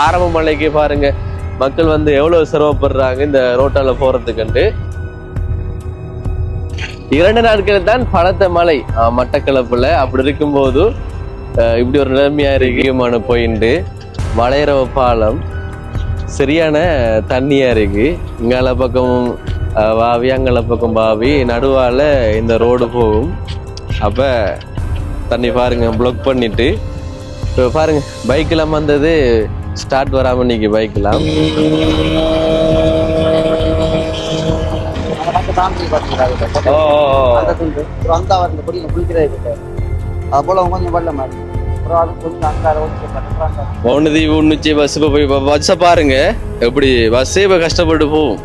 ஆரம்ப மழைக்கு பாருங்க மக்கள் வந்து எவ்வளவு சிரமப்படுறாங்க இந்த ரோட்டால போறதுக்கு. 2 நாட்கள் தான் பலத்த மழை மட்டக்களப்புல. அப்படி இருக்கும்போது இப்படி ஒரு நிலைமையா இருக்குமான போயிட்டு வளையரவ பாலம் சரியான தண்ணியா இருக்கு. இங்கால பக்கம் வாவி, அங்கால பக்கம் பாவி, நடுவால இந்த ரோடு போகும். அப்ப தண்ணி பாருங்க பிளாக் பண்ணிட்டு. இப்போ பாருங்க பைக் எல்லாம் வந்தது ஸ்டார்ட் வராம இன்னைக்கு பைக் எல்லாம். பஸ் பாருங்க எப்படி பஸ்ஸே இப்ப கஷ்டப்பட்டு போகும்.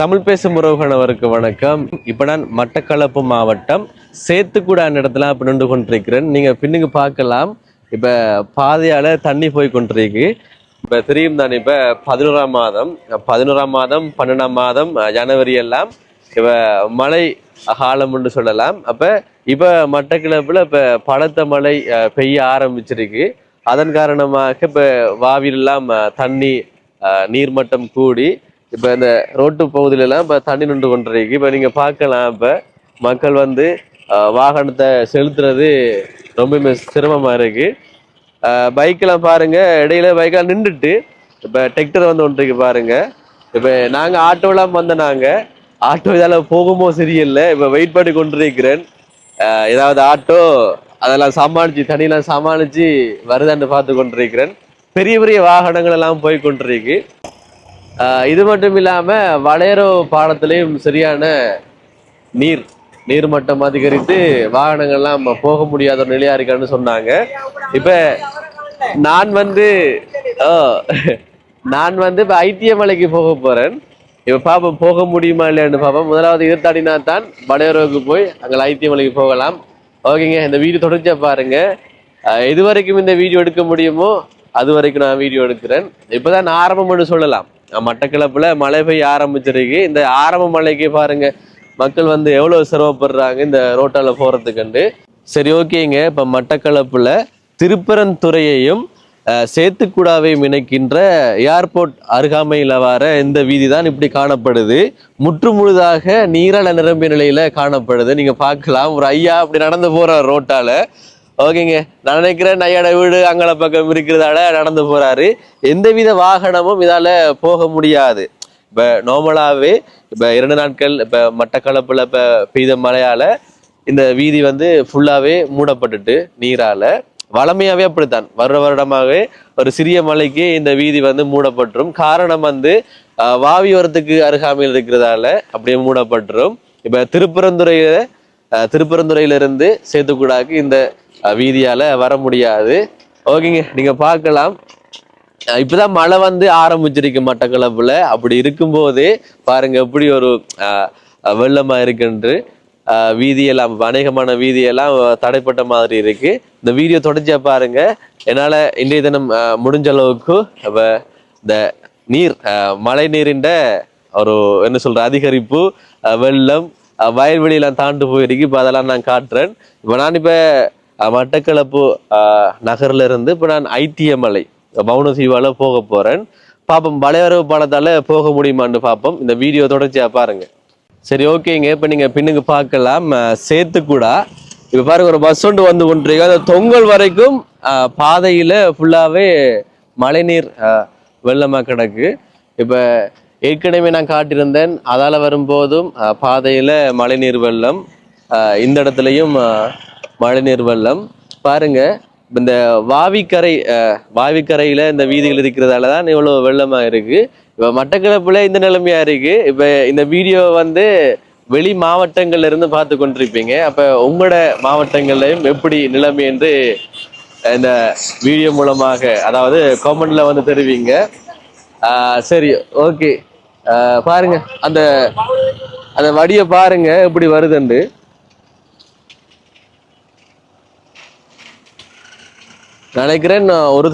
தமிழ் பேசும் உறவுகளவருக்கு வணக்கம். இப்ப நான் மட்டக்களப்பு மாவட்டம் சேத்துக்குடான இடத்துல அப்ப நின்று கொண்டிருக்கிறேன். நீங்க பின்னுக்கு பார்க்கலாம். இப்ப பாதையால தண்ணி போய் கொண்டிருக்கு. இப்ப தெரியும் தானே, இப்ப 11ஆம் மாதம் 12ஆம் மாதம் ஜனவரி எல்லாம் இப்ப மழை காலம் என்று சொல்லலாம். அப்ப இப்ப மட்டக்களப்புல இப்ப பலத்த மழை பெய்ய ஆரம்பிச்சிருக்கு. அதன் காரணமாக இப்ப வாவிலெல்லாம் தண்ணி நீர்மட்டம் கூடி இப்ப இந்த ரோட்டு பகுதியில எல்லாம் இப்ப தண்ணி நின்று கொண்டிருக்கு. இப்ப நீங்க பார்க்கலாம், இப்ப மக்கள் வந்து வாகனத்தை செலுத்துறது ரொம்பவுமே சிரமமா இருக்கு. பைக்கெல்லாம் பாருங்க, இடையில பைக்கெல்லாம் நின்றுட்டு இப்ப டிராக்டர் வந்து ஒன்றைக்கு பாருங்க. இப்ப நாங்க ஆட்டோலாம் வந்த ஆட்டோ இதால போகுமோ சரியில்லை. இப்ப வெயிட் பண்ணி கொண்டிருக்கிறேன். ஏதாவது ஆட்டோ அதெல்லாம் சமாளிச்சு தண்ணியெல்லாம் சமாளிச்சு வருதான்னு பார்த்து கொண்டிருக்கிறேன். பெரிய பெரிய வாகனங்கள் எல்லாம் போய் கொண்டிருக்கு. இது மட்டும் இல்லாம வளையரோ பாலத்திலையும் சரியான நீர்மட்டம் அதிகரித்து வாகனங்கள்லாம் போக முடியாத ஒரு நிலையா இருக்கான்னு சொன்னாங்க. இப்ப நான் வந்து இப்ப ஐத்திய மலைக்கு போக போறேன். இப்ப பாப்போம் போக முடியுமா இல்லையான்னு பாப்போம். முதலாவது எதிர்த்தாடினா தான் வளையரோவுக்கு போய் அங்கே ஐத்திய மலைக்கு போகலாம். ஓகேங்க, இந்த வீடியோ தொடர்ச்சியா பாருங்க. எது வரைக்கும் இந்த வீடியோ எடுக்க முடியுமோ அது வரைக்கும் நான் வீடியோ எடுக்கிறேன். இப்பதான் ஆரம்பம்னு சொல்லலாம். மட்டக்களப்புல மழை பெய்ய ஆரம்பிச்சிருக்கு. இந்த ஆரம்ப மழைக்கு பாருங்க மக்கள் வந்து எவ்வளவு சிரமப்படுறாங்க இந்த ரோட்டால போறதுக்கு. சரி, ஓகேங்க. இப்ப மட்டக்களப்புல திருப்பரந்துறையையும் சேத்துக்குடாவையும் இணைக்கின்ற ஏர்போர்ட் அருகாமையில வர இந்த வீதி தான் இப்படி காணப்படுது. முற்று முழுதாக நீரால நிரம்பிய நிலையில காணப்படுது. நீங்க பார்க்கலாம், ஒரு ஐயா அப்படி நடந்து போற ரோட்டால. ஓகேங்க, நான் நினைக்கிறேன் ஐயாட வீடு அங்கல பக்கம் இருக்கிறதால நடந்து போறாரு. எந்தவித வாகனமும் இதால போக முடியாது. இப்ப நார்மலாவே இப்ப 2 நாட்கள் இப்ப மட்டக்களப்புல இப்ப பெய்த மழையால இந்த வீதி வந்து ஃபுல்லாவே மூடப்பட்டுட்டு நீரால. வளமையாவே அப்படித்தான், வருடமாகவே ஒரு சிறிய மழைக்கு இந்த வீதி வந்து மூடப்பட்டுரும். காரணம் வந்து வாவியோரத்துக்கு அருகாமையில் இருக்கிறதால அப்படியே மூடப்பட்டுரும். இப்ப திருப்பரந்துறையிலிருந்து சேத்துக்குடாக்கு இந்த வீதியால வர முடியாது. ஓகேங்க, நீங்க பார்க்கலாம். இப்பதான் மழை வந்து ஆரம்பிச்சிருக்கு மட்டக்களப்புல. அப்படி இருக்கும்போதே பாருங்க எப்படி ஒரு வெள்ளமா இருக்குன்று. வீதியெல்லாம் அநேகமான வீதியெல்லாம் தடைப்பட்ட மாதிரி இருக்கு. இந்த வீடியோ தொடர்ச்சியா பாருங்க. என்னால இன்றைய தினம் முடிஞ்ச அளவுக்கு இந்த மழை நீரின் ஒரு என்ன சொல்ற அதிகரிப்பு, வெள்ளம், வயல்வெளியெல்லாம் தாண்டு போயிருக்கு. இப்ப அதெல்லாம் நான் காட்டுறேன். இப்ப நான் மட்டக்களப்பு நகர்ல இருந்து இப்ப நான் ஐத்திய மலை மௌனசீவால போக போறேன். பாப்போம் வளையரவு பாலத்தால போக முடியுமான்னு பாப்போம். இந்த வீடியோ தொடர்ச்சியா பாருங்க. சரி, ஓகேங்க. இப்ப நீங்க பின்னுக்கு பார்க்கலாம் சேத்துக்குடா. இப்ப பாருங்க ஒரு பஸ் ஒன்று வந்து கொண்டிருக்கு. அந்த தொங்கல் வரைக்கும் பாதையில ஃபுல்லாவே மழைநீர் வெள்ளமா கிடக்கு. இப்ப ஏற்கனவே நான் காட்டியிருந்தேன், அதால வரும்போதும் பாதையில மழைநீர் வெள்ளம், இந்த இடத்துலயும் மழைநீர் வெள்ளம். பாருங்க இந்த வாவிக்கரையில இந்த வீதிகள் இருக்கிறதாலதான் இவ்வளவு வெள்ளமா இருக்கு. இப்ப மட்டக்களப்புல இந்த நிலைமையா இருக்கு. இப்ப இந்த வீடியோ வந்து வெளி மாவட்டங்கள்ல இருந்து பார்த்து கொண்டிருப்பீங்க. அப்ப உங்களோட மாவட்டங்கள்லயும் எப்படி நிலைமை என்று இந்த வீடியோ மூலமாக, அதாவது கமெண்ட்ல வந்து தெரிவிங்க. சரி, ஓகே. பாருங்க அந்த வடிய பாருங்க எப்படி வருதுண்டு. நினைக்கிறேன் ஒரு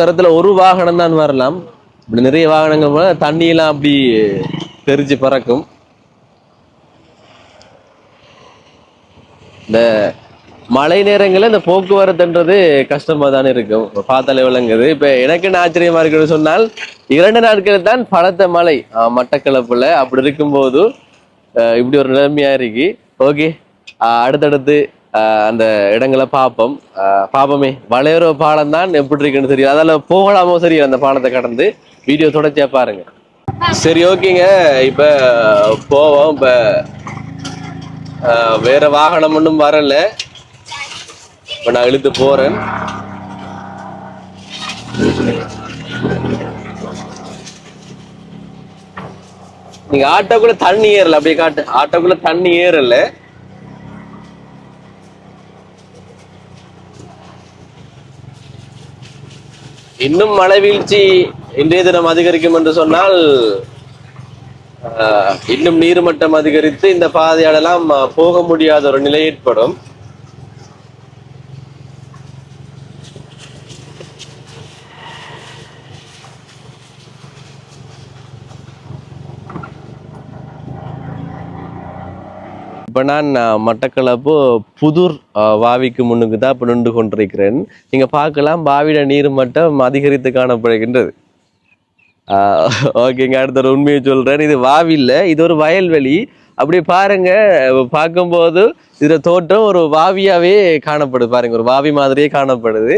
தரத்துல ஒரு வாகனம் தான் வரலாம். இப்படி நிறைய வாகனங்கள் தண்ணியெல்லாம் அப்படி தெரிச்சு பறக்கும். இந்த மழை நேரங்களில் இந்த போக்குவரத்துன்றது கஷ்டமா தானே இருக்கும். பார்த்தாலே விளங்குது. இப்ப எனக்கு என்ன ஆச்சரியமா இருக்குன்னு சொன்னால் 2 நாட்கள் தான் பலத்த மழை மட்டக்களப்புல. அப்படி இருக்கும்போது இப்படி ஒரு நிலைமையா இருக்கு. ஓகே, அடுத்தடுத்து அந்த இடங்களை பார்ப்போம். பார்ப்போமே. வளையற பாலம் தான் எப்படி இருக்குன்னு தெரியும். அதில் போகலாமோ சரி அந்த பாலத்தை கடந்து வீடியோ தொடர்ச்சியா பாருங்க. சரி, ஓகேங்க. இப்ப போவோம். இப்ப வேற வாகனம் ஒன்றும் வரல. இப்ப நான் இழுத்து போறேன். நீங்க ஆட்டோக்குள்ள தண்ணி ஏறல, அப்படியே காட்டு. ஆட்டோக்குள்ள தண்ணி ஏறல. இன்னும் மழை வீழ்ச்சி இன்றைய தினம் அதிகரிக்கும் என்று சொன்னால் இன்னும் நீர்மட்டம் அதிகரித்து இந்த பாதையாலெல்லாம் போக முடியாத ஒரு நிலை ஏற்படும். இப்ப நான் மட்டக்களப்பு புதூர் வாவிக்கு முன்னுக்கு தான் இப்ப நின்று கொண்டிருக்கிறேன். நீங்க பார்க்கலாம், பாவிட நீர் மட்டம் அதிகரித்து காணப்படுகின்றது. ஓகேங்க, அடுத்த ஒரு உண்மையை சொல்றேன். இது வாவி இல்லை, இது ஒரு வயல்வெளி. அப்படி பாருங்க, பார்க்கும்போது இதுல தோற்றம் ஒரு வாவியாவே காணப்படுது. பாருங்க, ஒரு வாவி மாதிரியே காணப்படுது.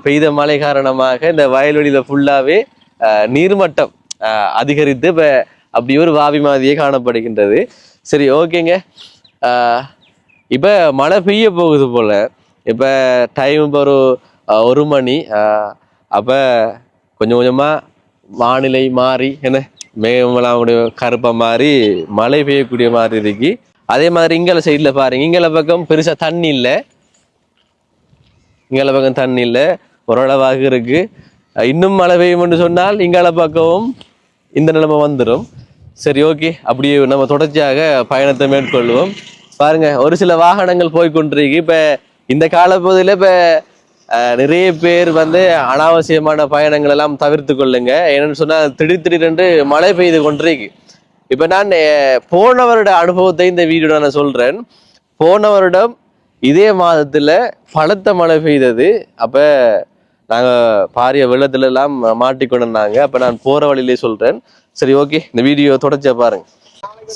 பெய்த மழை காரணமாக இந்த வயல்வெளியில ஃபுல்லாவே நீர்மட்டம் அதிகரித்து இப்ப அப்படி ஒரு வாவி மாதிரியே காணப்படுகின்றது. சரி, ஓகேங்க. இப்ப மழை பெய்ய போகுது போல. இப்ப டைம் இப்போ ஒரு 1 மணி. அப்ப கொஞ்சம் கொஞ்சமா வானிலை மாறி என்ன மேகமெல்லாம் கருப்பா மாறி மழை பெய்யக்கூடிய மாதிரி இருக்கு. அதே மாதிரி இங்கல சைட்ல பாருங்க, இங்கல பக்கம் பெருசா தண்ணி இல்லை. இங்கால பக்கம் தண்ணி இல்லை, ஓரளவாக இருக்கு. இன்னும் மழை பெய்யும்னு சொன்னால் இங்கால பக்கமும் இந்த நிலைமை வந்துடும். சரி, ஓகே, அப்படியே நம்ம தொடர்ச்சியாக பயணத்தை மேற்கொள்வோம். பாருங்க, ஒரு சில வாகனங்கள் போய்கொண்டிருக்கு. இப்ப இந்த காலப்பகுதியில இப்ப நிறைய பேர் வந்து அனாவசியமான பயணங்கள் எல்லாம் தவிர்த்து கொள்ளுங்க. என்னன்னு சொன்னா திடீரென்று மழை பெய்து கொண்டிருக்கு. இப்ப நான் போன வருட அனுபவத்தை இந்த வீடியோ நான் சொல்றேன். போன வருடம் இதே மாதத்துல பலத்த மழை பெய்தது. அப்ப நாங்க பாரிய வெள்ளத்துல எல்லாம் மாட்டிக்கொண்டாங்க. அப்ப நான் போற வழியிலே சொல்றேன். சரி, ஓகே, இந்த வீடியோ தொடர்ச்சியா பாருங்க.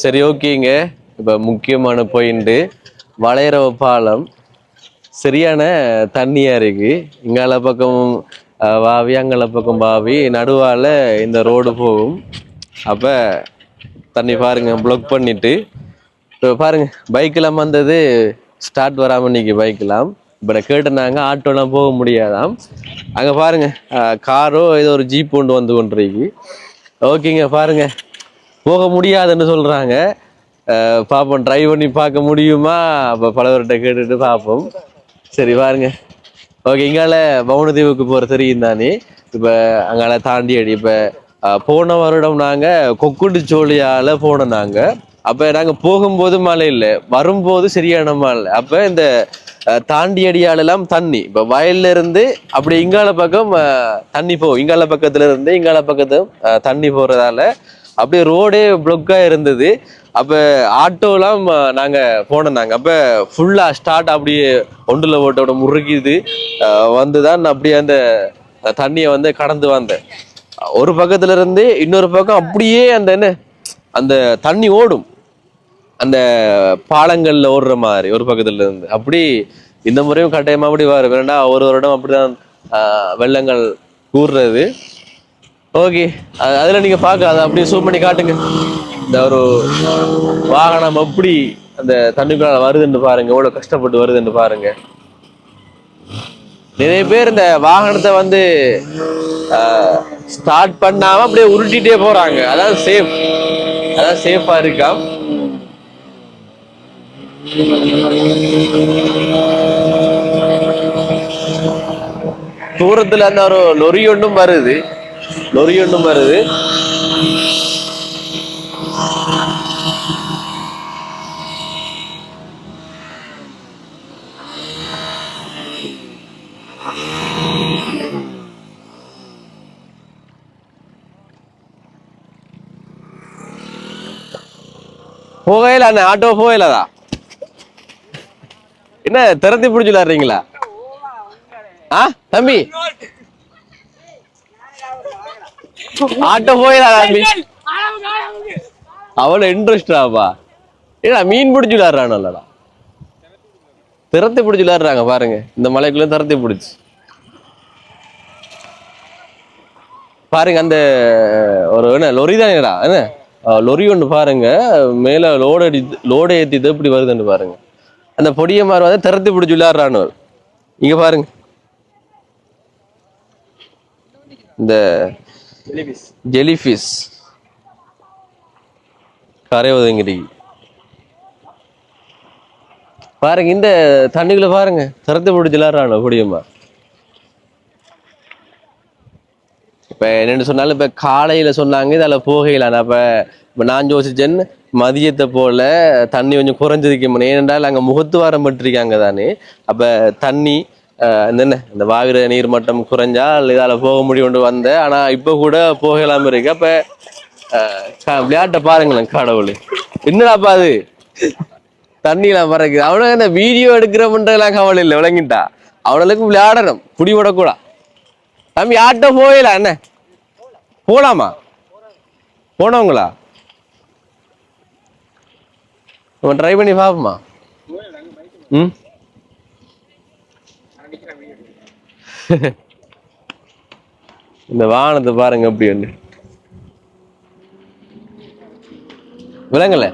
சரி, ஓகேங்க. இப்ப முக்கியமான பாயிண்ட், வளையறவ பாலம் சரியான தண்ணியா இருக்கு. இங்கால பக்கம் வாவி, அங்கால பக்கம் பாவி, நடுவால இந்த ரோடு போகும். அப்ப தண்ணி பாருங்க பிளாக் பண்ணிட்டு. இப்போ பாருங்க, பைக்கெல்லாம் வந்தது ஸ்டார்ட் வராம இன்னைக்கு பைக்கெல்லாம். இப்போ நான் கேட்டேனாங்க, ஆட்டோலாம் போக முடியாதாம். அங்க பாருங்க, காரோ ஏதோ ஒரு ஜீப் கொண்டு வந்து கொண்டிருக்கு. ஓகேங்க, பாருங்க, போக முடியாதுன்னு சொல்றாங்க. பார்ப்போம், ட்ரை பண்ணி பார்க்க முடியுமா அப்போ பலவர்கிட்ட கேட்டுட்டு பார்ப்போம். சரி, பாருங்க. ஓகே, இங்கால பவுனதீவுக்கு போற தெரியும் தானே. இப்ப அங்கால தாண்டி அடி. இப்ப போன வருடம் நாங்க கொக்குண்டு சோழியால போனோம் நாங்க. அப்ப நாங்க போகும்போது மழை இல்லை, வரும்போது சரியான மழை. அப்ப இந்த தாண்டி அடியால எல்லாம் தண்ணி. இப்ப வயல்ல இருந்து அப்படி இங்கால பக்கம் தண்ணி போகும். இங்கால பக்கத்துல இருந்து இங்கால பக்கத்து தண்ணி போறதால அப்படியே ரோடே பிளாக்கா இருந்தது. அப்ப ஆட்டோலாம் நாங்க போனோம் நாங்க. அப்ப ஃபுல்லா ஸ்டார்ட் அப்படியே ஒன்றுல ஓட்டோட முறுக்கிது வந்துதான் அப்படியே அந்த தண்ணியை வந்து கடந்து வந்தேன். ஒரு பக்கத்துல இருந்து இன்னொரு பக்கம் அப்படியே அந்த என்ன அந்த தண்ணி ஓடும், அந்த பாலங்கள்ல ஓடுற மாதிரி ஒரு பக்கத்துல இருந்து. அப்படி இந்த முறையும் கட்டாயமா அப்படி வரும். வேண்டா ஒரு வருடம் அப்படிதான் வெள்ளங்கள் கூறுறது. ஓகே, அதுல நீங்க பாக்க அதை அப்படியே சூம் பண்ணி காட்டுங்க. இந்த ஒரு வாகனம் எப்படி அந்த தண்ணிக்குள்ள வருதுன்னு பாருங்க, எவ்வளவு கஷ்டப்பட்டு வருதுன்னு பாருங்க. நிறைய பேர் இந்த வாகனத்தை வந்து ஸ்டார்ட் பண்ணாம அப்படியே உருட்டிட்டே போறாங்க. அதான் சேஃப், அதான் சேஃபா இருக்கா. தூரத்துல அந்த ஒரு லொரி ஒன்றும் வருது, லொரி ஒன்றும் வருது. போகல, அந்த ஆட்டோ போகலதா. என்ன திறந்து பிடிச்சி விளையாடுறீங்களா? ஆ தம்பி ஆட்ட போயிடா தம்பி, அவ்வளவு இன்ட்ரெஸ்டாப்பா. ஏடா மீன் பிடிச்சி விளையாடுறானல்லடா, திறத்தி பிடிச்சி விளையாடுறாங்க பாருங்க. இந்த மலைக்குள்ள திறத்தி பிடிச்சி பாருங்க. அந்த ஒரு என்ன லொரி தானேடா, என்ன லொரி ஒன்று பாருங்க, மேல லோடு ஏத்திட்டு இப்படி வருதுன்னு பாருங்க. அந்த பொடிய மாதிரி வந்து திறத்தி பிடிச்சி விளையாடுறானு இங்க பாருங்க. இந்த ஜெலிஃபிஷ் கரை ஒதுங்கிடி பாருங்க. இந்த தண்ணிக்குள்ள பாருங்க திறத்தி பிடிச்சி விளையாடுறானு பொடியம்மா. இப்ப என்னன்னு சொன்னாலும் இப்ப காலையில சொன்னாங்க இதால போகலாம். இப்ப நான் யோசிச்சேன் மதியத்தை போல தண்ணி கொஞ்சம் குறைஞ்சிருக்கும். ஏனென்றால் அங்க முகத்துவாரம் பட்டிருக்காங்க தானே. அப்ப தண்ணி என்ன இந்த வாகுற நீர் மட்டம் குறைஞ்சால் இதால போக முடியும் வந்தேன். ஆனா இப்ப கூட போகலாம இருக்கு. அப்ப விளையாட்ட பாருங்களேன். கடவுள் என்னடாப்பா அது தண்ணியெல்லாம் பறக்குது. அவனுக்கு இந்த வீடியோ எடுக்கிறோம்ன்றதெல்லாம் கவலை இல்லை, விளங்கிட்டா. அவனுக்கு விளையாடணும், புடி விடக்கூடா. தம்பி ஆட்டோ போகலாம், என்ன போலாமா? போனவங்களா ட்ரை பண்ணி பாப்போமா? ம் இந்த வானத்தை பாருங்க அப்படி ஒண்ணு விலங்கல.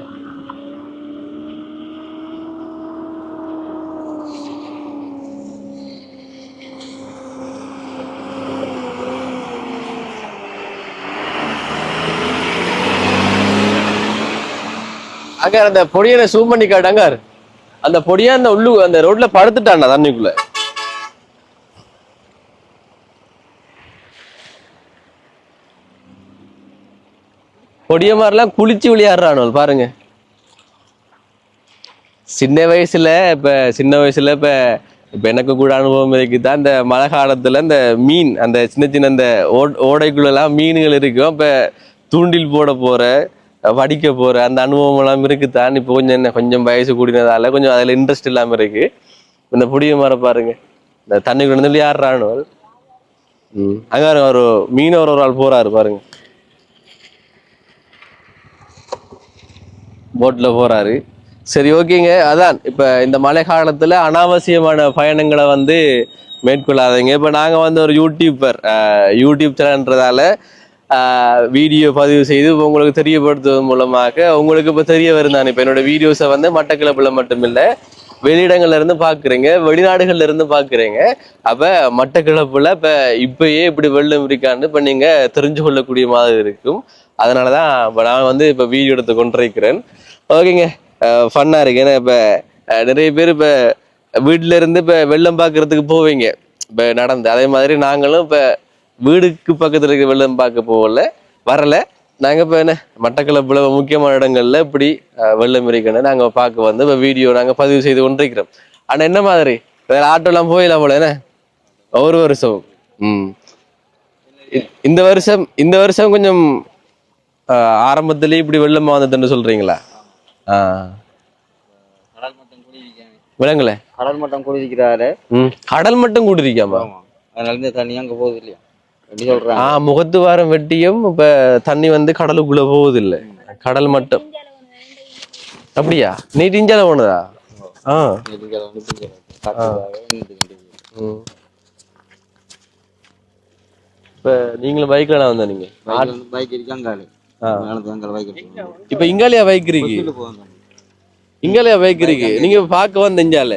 அங்க அந்த பொடியனை சூம் பண்ணி காட்டாங்க. அந்த பொடியா அந்த உள்ளு அந்த ரோட்ல படுத்துட்டான்டா தண்ணிக்குள்ள. பொடிய மாதிரிலாம் குளிச்சு விளையாடுறானு பாருங்க. சின்ன வயசுல இப்ப எனக்கு கூட அனுபவம் இருக்குதான். இந்த மழை காலத்துல இந்த மீன் அந்த சின்ன சின்ன அந்த ஓடைக்குள்ள எல்லாம் மீன்கள் இருக்கும். இப்ப தூண்டில் போட போற வடிக்க போற அந்த அனுபவம் எல்லாம் இருக்குதான். இப்போ கொஞ்சம் வயசு கூடினதால கொஞ்சம் அதுல இன்ட்ரெஸ்ட் இல்லாம இருக்கு. இந்த புடிய மாதிரி பாருங்க, இந்த தண்ணிக்குள்ள இருந்து விளையாடுறானு. அங்க ஒரு மீனவர் ஒரு ஆள் போறாரு பாருங்க, போட்ல போறாரு. சரி ஓகேங்க. அதான் இப்ப இந்த மழை காலத்துல அனாவசியமான பயணங்களை வந்து மேற்கொள்ளாதீங்க. இப்ப நாங்க வந்து ஒரு யூடியூப் சேனல்ன்றதால வீடியோ பதிவு செய்து உங்களுக்கு தெரியப்படுத்துவதன் மூலமாக உங்களுக்கு இப்ப தெரிய வருந்தான். இப்ப என்னோட வீடியோஸை வந்து மட்டக்களப்புல மட்டும் இல்ல வெளியிடங்கள்ல இருந்து பாக்குறீங்க, வெளிநாடுகள்ல இருந்து பாக்குறீங்க. அப்ப மட்டக்களப்புல இப்பயே இப்படி வெள்ளம் இருக்கான்னு இப்ப நீங்க தெரிஞ்சு கொள்ளக்கூடிய மாதிரி இருக்கும். அதனாலதான் இப்ப நான் வந்து இப்ப வீடியோ எடுத்து கொண்டிருக்கிறேன். ஓகேங்க, ஃபன்னா இருக்கு. ஏன்னா இப்ப நிறைய பேர் இப்ப வீட்டுல இருந்து இப்ப வெள்ளம் பாக்குறதுக்கு போவீங்க இப்ப நடந்து. அதே மாதிரி நாங்களும் இப்ப வீடுக்கு பக்கத்துல இருக்க வெள்ளம் பார்க்க வரல. நாங்க இப்ப என்ன மட்டக்களப்புல முக்கியமான இடங்கள்ல இப்படி வெள்ளம் இருக்கணும் நாங்க பார்க்க வந்து இப்ப வீடியோ நாங்க பதிவு செய்து கொண்டிருக்கிறோம். ஆனா என்ன மாதிரி வேற ஆட்டோ எல்லாம் போயிடலாம் போல என்ன ஒரு வருஷம். இந்த வருஷம் கொஞ்சம் ஆரம்பத்திலேயே இப்படி வெள்ளமா வந்ததுன்னு சொல்றீங்களா? விலங்குல கடல் மட்டம் கூடியிருக்கிறாரு. கடல் மட்டும் கூடியிருக்காமா? அதனால இந்த தண்ணி அங்க போகுது இல்லையா சொல்றாங்க. முகத்து வாரம் வெட்டியும் இப்ப தண்ணி வந்து கடலுக்குள்ள போகுது இல்ல, கடல் மட்டும். அப்படியா? நீட் இஞ்சால போனதா? இப்ப நீங்களும் பைக்ல வந்த நீங்க பைக் இருக்காங்க. இப்ப இங்காலியா பைக் இருக்கு, இங்காலியா பைக் இருக்கு. நீங்க பாக்க வந்த இஞ்சால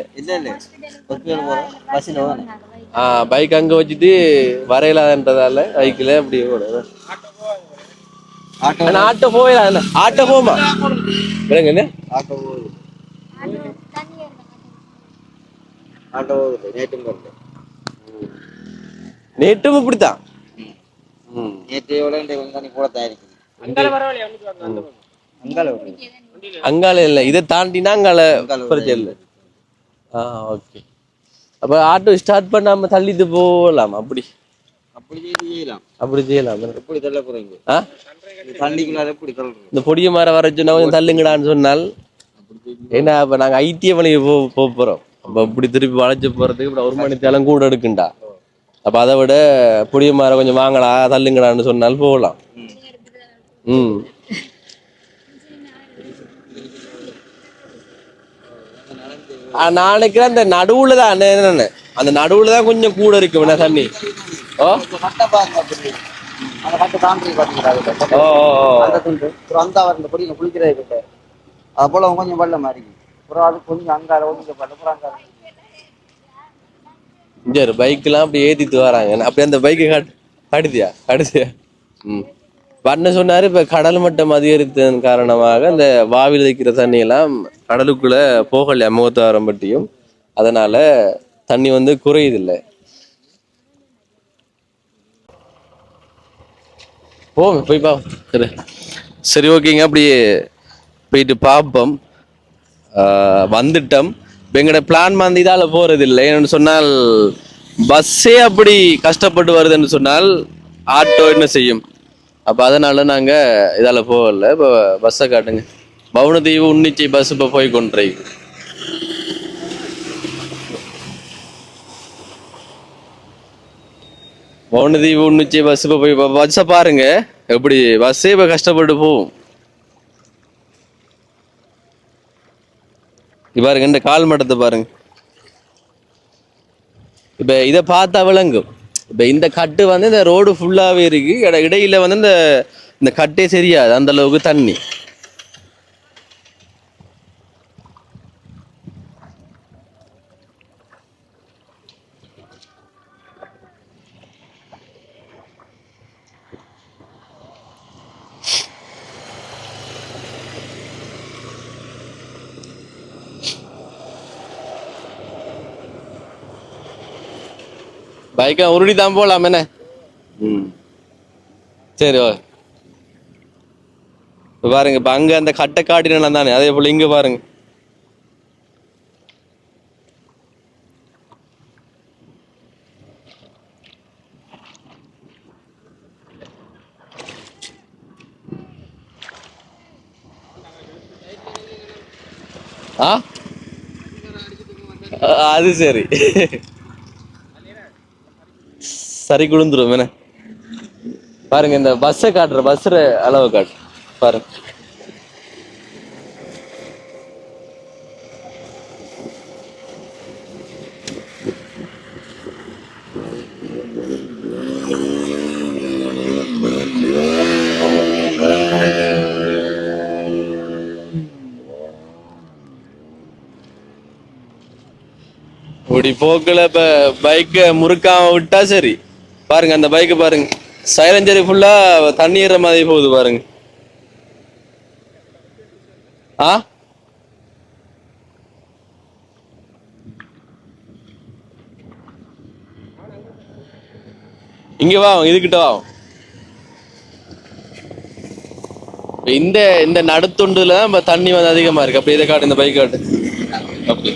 பைக் அங்க வச்சுட்டு வரையலான்றதால பைக்ல அப்படி ஆட்டோ போயிடலாம். ஆட்டோ போமா என்ன நேற்றும் இப்படித்தான். அங்கால இல்ல, இதை தாண்டினா அங்கால பிரச்சனை இல்லை. ஓகே. அப்ப ஆட்டோ ஸ்டார்ட் பண்ணாம தள்ளிட்டு போகலாம். அப்படி செய்யலாம். இந்த பொடிய மாற வர சொன்னா கொஞ்சம் தள்ளுங்கடான்னு சொன்னால் என்ன, அப்ப நாங்க ஐடிய மலைக்கு போறோம். அப்ப இப்படி திருப்பி வளைச்சு போறதுக்கு இப்படி ஒரு மணி தேலம் கூட எடுக்குண்டா. அப்ப அதை விட புளிய மரம் கொஞ்சம் வாங்கடா தள்ளுங்கடான்னு சொன்னால் போகலாம். ம். நாளைக்கு அந்த நடுவுல தான் என்னன்னு அந்த நடுவுல தான் கொஞ்சம் கூட இருக்கும் என்ன தண்ணி. ஓ அந்த கட்டை தாண்டி பாத்தீங்களா? ஓ அந்த துண்டு அப்புறம் அந்த அவர் இந்த பொடியில குளிக்கிறது கிட்ட அது போல கொஞ்சம் பல்ல மாதிரி அப்புறம் அது கொஞ்சம் அங்கால ஒதுங்க பல்ல அப்புறம் அங்கால சரி பைக் எல்லாம் அப்படி ஏத்திட்டு வராங்க. அப்படி அந்த பைக்கு கடுதியா கடுதியா. ம். பண்ண சொன்னாரு இப்ப கடல் மட்டம் அதிகரித்ததன் காரணமாக இந்த வாவில் வைக்கிற தண்ணி எல்லாம் கடலுக்குள்ள போகலையா முகத்தாரம் பட்டியும். அதனால தண்ணி வந்து குறையுதில்லை. போய் பா. சரி சரி ஓகேங்க. அப்படியே போயிட்டு பார்ப்போம். வந்துட்டோம். இப்போ எங்களோட பிளான் வந்து இதால் போகிறது இல்லை. என்னென்னு சொன்னால் பஸ்ஸே அப்படி கஷ்டப்பட்டு வருதுன்னு சொன்னால் ஆட்டோ என்ன செய்யும். அப்போ அதனால நாங்கள் இதால் போகல. இப்போ பஸ்ஸை காட்டுங்க. பவுனதீவு உன்னிச்சை பஸ் இப்போ போய் கொண்டிருக்கு. பவுனதீவு உன்னிச்சை பஸ் இப்போ போய் பஸ்ஸை பாருங்க. எப்படி பஸ்ஸே இப்போ கஷ்டப்பட்டு போகும். பாருங்க இந்த கால் மட்டத்தை பாருங்க. இப்ப இதை பார்த்தா விளங்கும். இப்ப இந்த கட்டு வந்து இந்த ரோடு ஃபுல்லாவே இருக்கு. இடையில வந்து இந்த இந்த கட்டே சரியாது அந்த அளவுக்கு தண்ணி. பைக்கை உருடி தான் போலாம் என்ன. ம் சரி பாருங்க. இப்ப அங்க அந்த கட்டை காட்டினா தானே அதே போல இங்க பாருங்க. ஆ அது சரி சரி குளிந்துரும் என்ன. பாருங்க இந்த பஸ்ஸை காட்டுற பஸ்ஸுற அளவு காட்டு பாருங்க. இப்படி போக்குல இப்ப பைக்கை முறுக்காம விட்டா சரி. பாருங்க அந்த பைக்கு பாருங்க. சைலஞ்சரி ஃபுல்லா தண்ணி ஏற மாதிரி போகுது பாருங்க. ஆ இங்க வா இதுகிட்ட வா. இந்த இந்த நடுத்துண்டுல தான் தண்ணி வந்து அதிகமா இருக்கு. அப்படி இதை காட்டு இந்த பைக் காட்டு. அப்படி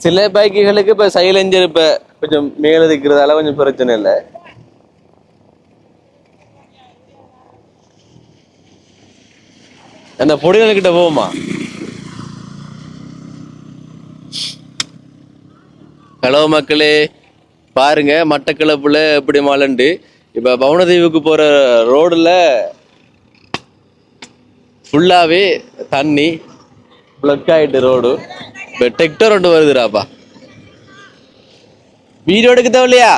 சில பைக்குகளுக்கு இப்ப சைலஞ்சர் இப்ப கொஞ்சம் மேல இருக்கிறதால கொஞ்சம் பிரச்சனை இல்லை. அந்த பொடிகள் கிட்ட போகுமா. ஹலோ மக்களே பாருங்க மட்டக்களப்புல எப்படி மலண்டு. இப்ப பவுனதீவுக்கு போற ரோடுல ஃபுல்லாவே தண்ணி பிளக் ஆயிட்டு ரோடு. இப்ப டெக்டர் ஒன்று வருதுடாப்பா. வீடியோ எடுக்க தேவையில்லையா.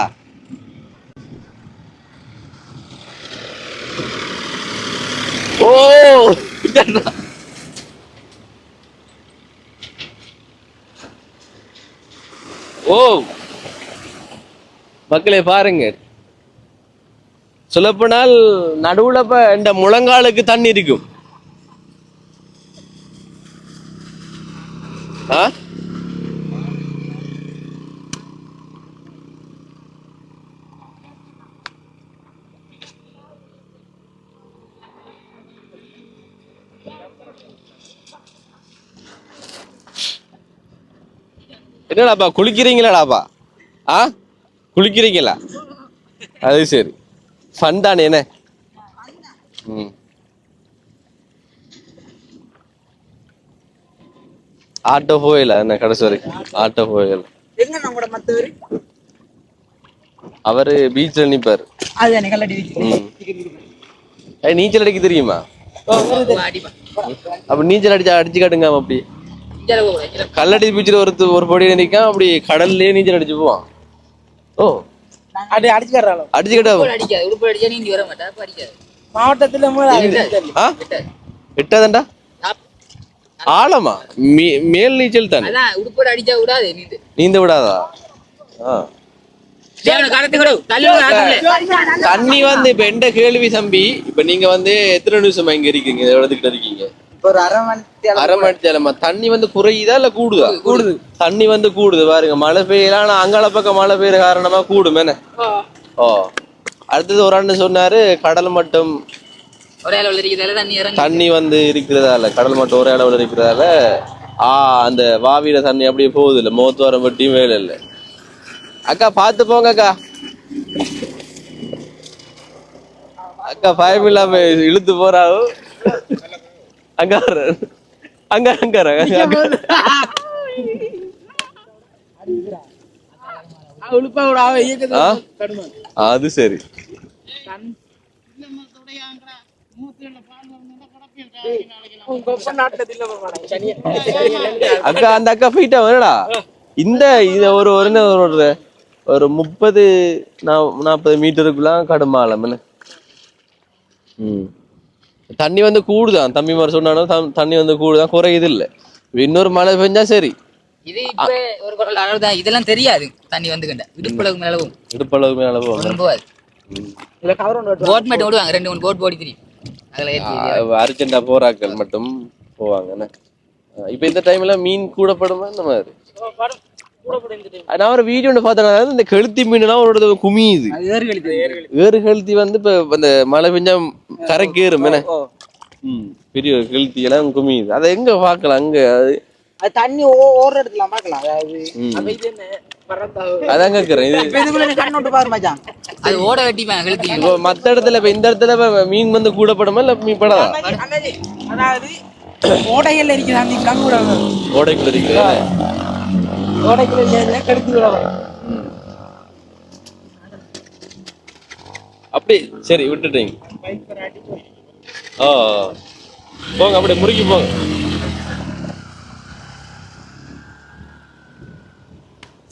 ஓ ஓ மக்களே பாருங்க. சொல்லப்போனால் நடுவுல இந்த முழங்காலுக்கு தண்ணி இருக்கும். ஆ என்னடாப்பா குளிக்கிறீங்களாடாப்பா. ஆ குளிக்கிறீங்களா. அது சரி ஃபன் தானே என்ன. ம் ஆட்டோ போயில என்ன கடைசி வரைக்கும் ஆட்டோ போயில. எங்க நம்மளோட மத்தவர் அவரு பீச்ல நிப்பாரு. அது எனக்கு கல்லடி நீச்சல் அடிக்க தெரியுமா? அப்ப நீச்சல் அடிச்சு காட்டுங்க அப்படி. கல்லடி பீச்சில் ஒரு பொடி நிற்கான் அப்படி கடல்லே நீச்சல் அடிச்சு போவான். ஓ அப்படி அடிச்சுக்கிறாளோ அடிச்சு கட்டா மாவட்டத்துல எட்டாதண்டா ஆழமா மேல் நீச்சல் தானே நீந்த விடாதா? தண்ணி வந்து இப்ப எந்த கேள்வி தம்பி, இப்ப நீங்க வந்து எத்தனை நிமிஷமா இங்க இருக்கீங்க இடத்துக்கிட்ட இருக்கீங்க? ஒரு அரை மணி நேரமா தண்ணி வந்து குறையுதா இல்ல கூடுதா? கூடுது. தண்ணி வந்து கூடுது பாருங்க. மழை பெய்யலாம் அங்கால பக்கம் மழை பெய்யுற காரணமா கூடும் என்ன. ஓ அடுத்தது ஒரு அண்ணன் சொன்னாரு கடல் மட்டம் தண்ணி வந்து இருக்கிறதால கடல் மட்டம் ஒரே அளவுல இருக்கிறதால அந்த வாவியில தண்ணி அப்படியே போகுது இல்ல மோத்துவாரம் வட்டியும் வேலை இல்லை. அக்கா பாத்து போங்க அக்கா. அக்கா பயம் இல்லாம இழுத்து போறாவு. அங்க அங்க அங்க அது சரி. அக்கா அந்த அக்கா போயிட்டா வரடா. இந்த இத ஒரு 30-40 மீட்டருக்குள்ள கடுமாலம் என்ன. தண்ணி வந்து கூடுதான் தம்பி மாதிரி சொன்னாலும் தண்ணி வந்து கூடுதான் குறையுது இல்ல. இன்னொரு மழை பெஞ்சா சரி. இது இப்ப ஒரு குரல் அளவுதான். இதெல்லாம் தெரியாது. தண்ணி வந்து இடுப்பளவு மேலவும் போட் மட்டும் விடுவாங்க. 2-3 போட் போடி தெரியும். அர்ஜென்டா போராக்கள் மட்டும் போவாங்க. இப்ப இந்த டைம்ல மீன் கூடப்படுமா இந்த மாதிரி? நான் ஒரு வீடியோ பார்த்தேன். இந்த கெளுத்தி மீன்லாம் ஒரு குமியுது. ஏறு கெளுத்தி வந்து இப்ப அந்த மழை பெஞ்சா கரைக்கேறும் என்ன. பெரிய கெளுத்தி எல்லாம் குமியுது. அதை எங்க பாக்கலாம்? அங்க அது தண்ணி ஓடுற இடத்துல பாக்கலாம். அதான் கேக்குறேன். மத்த இடத்துல இப்ப இந்த இடத்துல மீன் வந்து கூடப்படுமா இல்ல மீன் படாதா? அதாவது ஓடைகள்ல இருக்குது. ஓடைக்குள்ள இருக்கு. அப்படி சரி விட்டுட்டீங்க. போங்க அப்படியே முறுக்கி போங்க.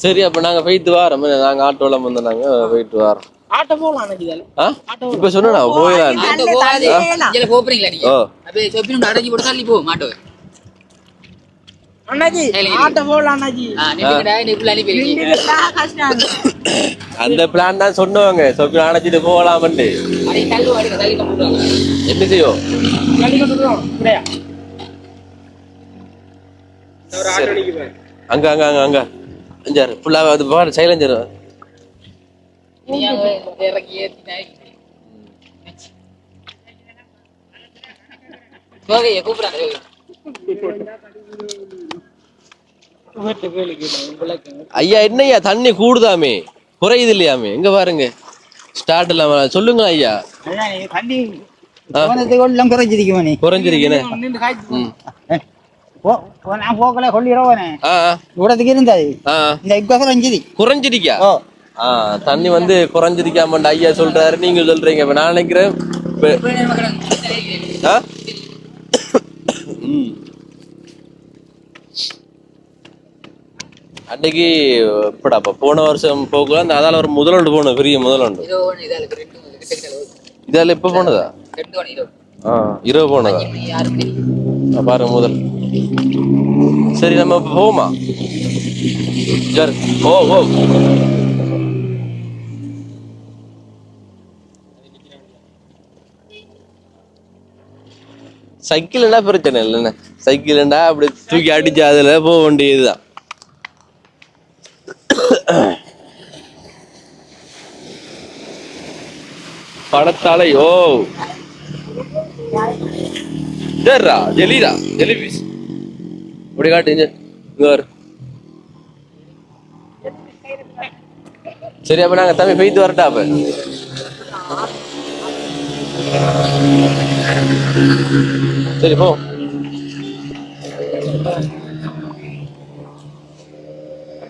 சரி அப்ப நாங்க போயிட்டு வரோம். நாங்க ஆட்டோல வந்து நாங்க போயிட்டு வரோம். ஆட்டோ போலாம். இப்ப சொன்னா போயிடலாம். அந்த பிளான் தான் சொன்னவங்க. சொப்பி அணைச்சிட்டு போகலாம்னு. என்ன செய்யும்? அங்க அங்க அங்க அங்க அஞ்சாரு ஃபுல்லா அது பாரு சைலஞ்சர். ஐயா என்னய்யா தண்ணி கூடுதாமே குறையுது இல்லையாமே? எங்க பாருங்க ஸ்டார்ட் இல்லாம சொல்லுங்க ஐயா. குறைஞ்சிருக்கேன். குறைஞ்சிருக்கா? தண்ணி வந்து குறைஞ்சிருக்காம ஐயா சொல்றாரு. நீங்க சொல்றீங்க. இப்ப நான் நினைக்கிறேன் அன்னைக்கு இப்படாப்பா போன வருஷம் போகலாம். அந்த அதால ஒரு முதலொண்டு போனோம். பெரிய முதலொண்டு. இதால இப்ப போனதா? 20 போனதா? பாருங்க முதல். சரி நம்ம போமா. ஓ ஓ சைக்கிள்னா பிரச்சனை இல்லைண்ணே. சைக்கிள்னா அப்படி தூக்கி அடிச்சு அதுல போக வேண்டியதுதான். படத்தால ஓ சரிடா ஜெலிடா ஜெலி பீஸ் இப்படி காட்டு. சரி அப்ப நாங்க தம்பி போயிட்டு வரட்டா? அப்ப சரி போ.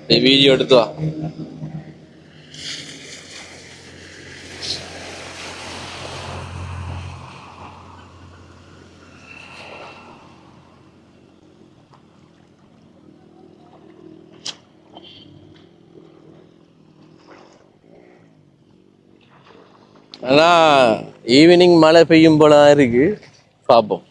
நீ வீடியோ எடுத்து வா. ஆனா ஈவினிங் மழை பெய்யும் போல இருக்கு, பார்ப்போம்.